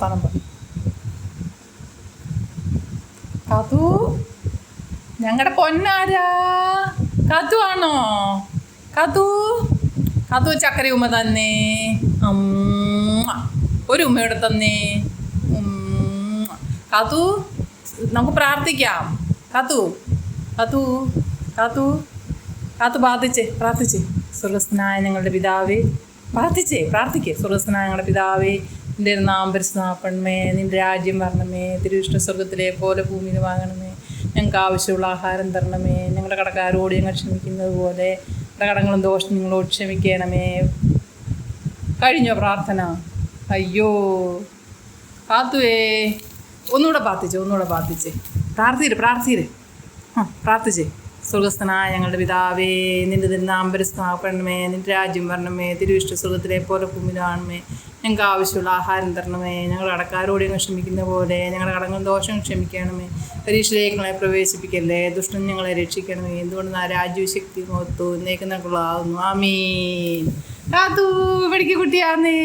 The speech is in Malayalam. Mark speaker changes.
Speaker 1: വർത്താനം പറ. കാത്തു, ഞങ്ങളുടെ പൊന്നാരാ കാത്തു ആണോ? കാത്തു കാത്തു ചക്കര ഉമ്മ തന്നെ. ഒരു ഉമ്മയോടെ തന്നെ. കാത്തു, നമുക്ക് പ്രാർത്ഥിക്കാം. കാത്തു കാത്തു കാത്തു കാത്തു പ്രാർത്ഥിച്ചേ. സ്വർഗസ്ഥനായ ഞങ്ങളുടെ പിതാവേ, പ്രാർത്ഥിക്കേ. സ്വർഗസ്ഥനായ ഞങ്ങളുടെ പിതാവേ, നിന്റെ നാമം പരിശുദ്ധമാക്കണമേ. നിന്റെ രാജ്യം വരണമേ. തിരുവിഷ്ണു സ്വർഗത്തിലെ പോലെ ഭൂമിയിൽ വാങ്ങണമേ. ഞങ്ങൾക്ക് ആവശ്യമുള്ള ആഹാരം തരണമേ. ഞങ്ങളുടെ കടക്കാരോട് ഞങ്ങൾ ക്ഷമിക്കുന്നത് പോലെ ഞങ്ങളുടെ കടങ്ങളും ദോഷം നിങ്ങളോട് ക്ഷമിക്കണമേ. കഴിഞ്ഞോ പ്രാർത്ഥന? അയ്യോ കാത്തുവേ, ഒന്നുകൂടെ പ്രാർത്ഥിച്ചേ. പ്രാർത്ഥിച്ചേ. സ്വർഗസ്ഥനായ ഞങ്ങളുടെ പിതാവേ, നിന്റെ നാമം പരിശുദ്ധമാക്കണമേ. നിന്റെ രാജ്യം വരണമേ. തിരുവിഷ്ണു സ്വർഗത്തിലെ പോലെ ഭൂമിയിൽ വാങ്ങണമേ. ഞങ്ങൾക്ക് ആവശ്യമുള്ള ആഹാരം തരണമേ. ഞങ്ങൾ കടക്കാരോട് ഞങ്ങൾ ക്ഷമിക്കുന്ന പോലെ ഞങ്ങളുടെ കടങ്ങളും ദോഷം ക്ഷമിക്കണമേ. പരീക്ഷയിലേക്ക് ഞങ്ങളെ പ്രവേശിപ്പിക്കല്ലേ. ദുഷ്ടൻ ഞങ്ങളെ രക്ഷിക്കണമേ. എന്തുകൊണ്ട് രാജ്യവും ശക്തി മഹത്വവും എന്നേക്കും ഞങ്ങൾക്കുള്ളതാകുന്നു. ആമീൻ. കാത്തു പിടിക്ക് കുട്ടിയാന്നേ.